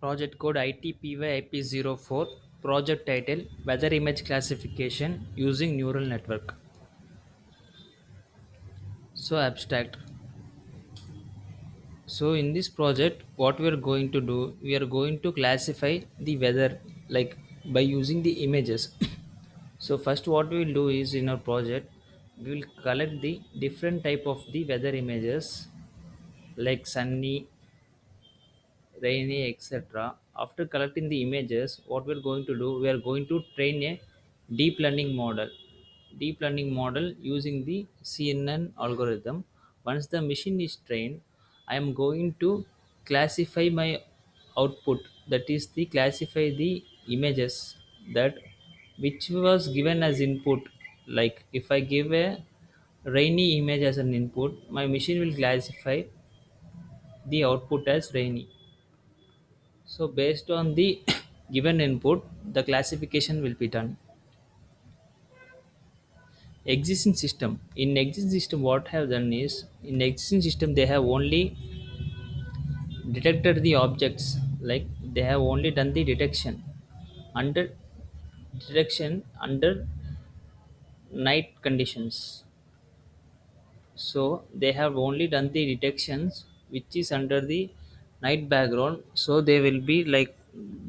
Project code ITPY IP04. Project title Weather Image Classification using Neural Network. So abstract. So in this project, what we are going to do, we are going to classify the weather like by using the images. So first, what we will do is in our project, we will collect the different type of the weather images like sunny, rainy, etc. After collecting the images, what we're going to do, we are going to train a deep learning model. Deep learning model using the CNN algorithm. Once the machine is trained, I am going to classify my output. That is the classify the images that which was given as input. Like if I give a rainy image as an input, my machine will classify the output as rainy. So based on the given input, the classification will be done. Existing system. In existing system, what have done is in existing system they have only detected the objects. Like they have only done the under detection under night conditions. So they have only done the detections which is under the night background. So they will be like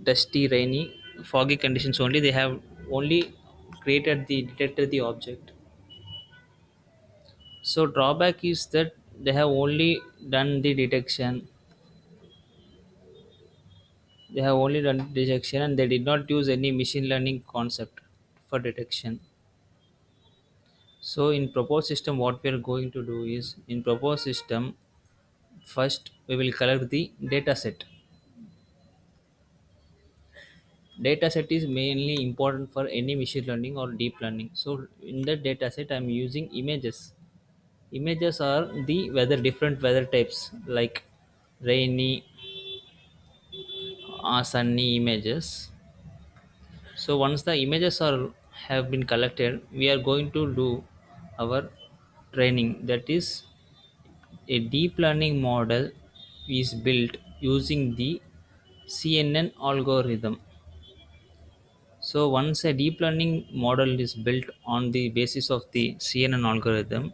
dusty, rainy, foggy conditions only. They have only created the detected the object. So drawback is that they have only done the detection. They have only done detection and they did not use any machine learning concept for detection. So in proposed system, what we are going to do is in proposed system, first we will collect the data set. Data set is mainly important for any machine learning or deep learning. So in the data set I'm using images. Images are the weather different weather types like rainy, sunny images. So once the images are have been collected, we are going to do our training. That is a deep learning model is built using the CNN algorithm. So once a deep learning model is built on the basis of the CNN algorithm,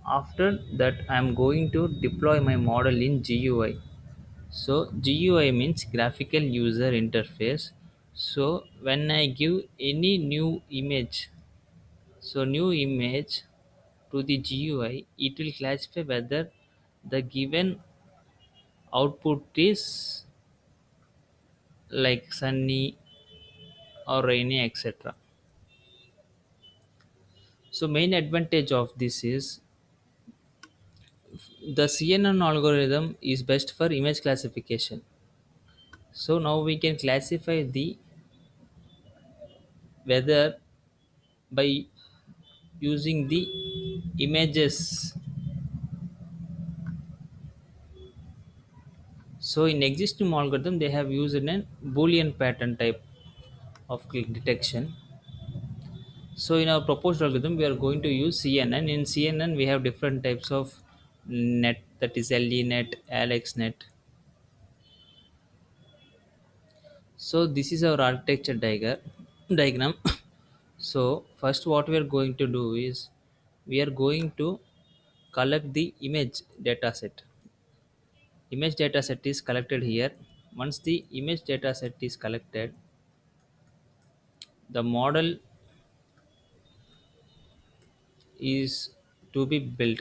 after that I am going to deploy my model in GUI. So GUI means graphical user interface. So when I give any new image, so new image to the GUI, it will classify whether the given output is like sunny or rainy, etc. So main advantage of this is the CNN algorithm is best for image classification. So now we can classify the weather by using the images. So in existing algorithm they have used a boolean pattern type of click detection. So in our proposed algorithm we are going to use CNN. In CNN we have different types of net, that is LENet, AlexNet. So this is our architecture diagram. So first what we are going to do is we are going to collect the image data set. Image data set is collected here. Once the image data set is collected, the model is to be built.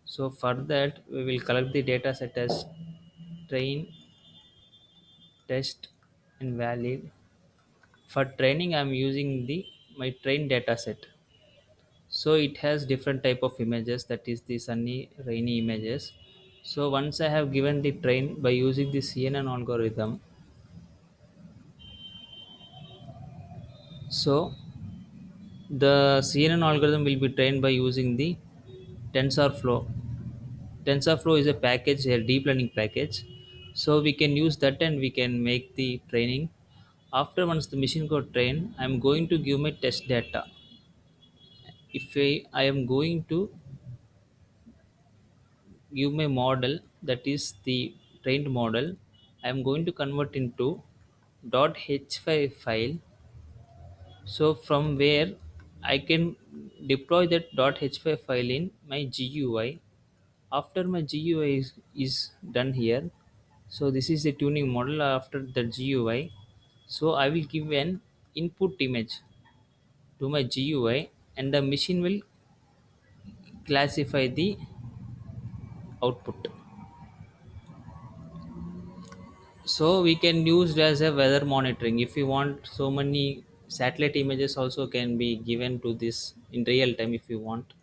So for that we will collect the data set as train, test and valid. For training I'm using the my train data set. So it has different type of images, that is the sunny rainy images. So once I have given the train by using the CNN algorithm, so the CNN algorithm will be trained by using the TensorFlow. TensorFlow is a package, a deep learning package. So we can use that and we can make the training. After once the machine got trained, I'm going to give my test data. If I am going to give my model, that is the trained model, I'm going to convert into .h5 file. So from where I can deploy that .h5 file in my GUI. After my GUI is done here, so this is the tuning model after the GUI. So I will give an input image to my GUI, and the machine will classify the output. So we can use it as a weather monitoring. If you want, so many satellite images also can be given to this in real time. If you want,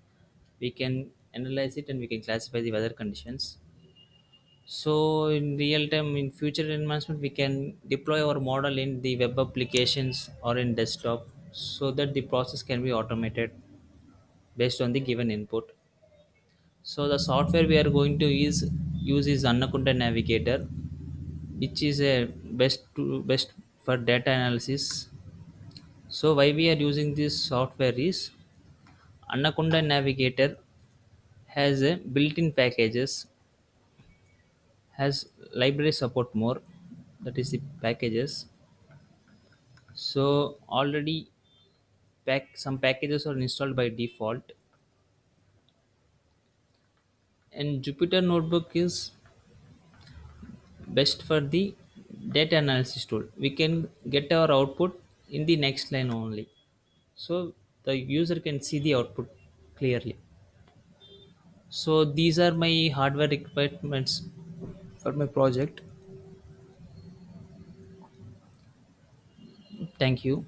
we can analyze it and we can classify the weather conditions. So in real time, in future enhancement, we can deploy our model in the web applications or in desktop, so that the process can be automated based on the given input. So the software we are going to use is Anaconda Navigator, which is a best for data analysis. So why we are using this software is Anaconda Navigator has a built-in packages, has library support more, that is the packages. So already some packages are installed by default, and Jupyter Notebook is best for the data analysis tool. We can get our output in the next line only, so the user can see the output clearly. So these are my hardware requirements for my project. Thank you.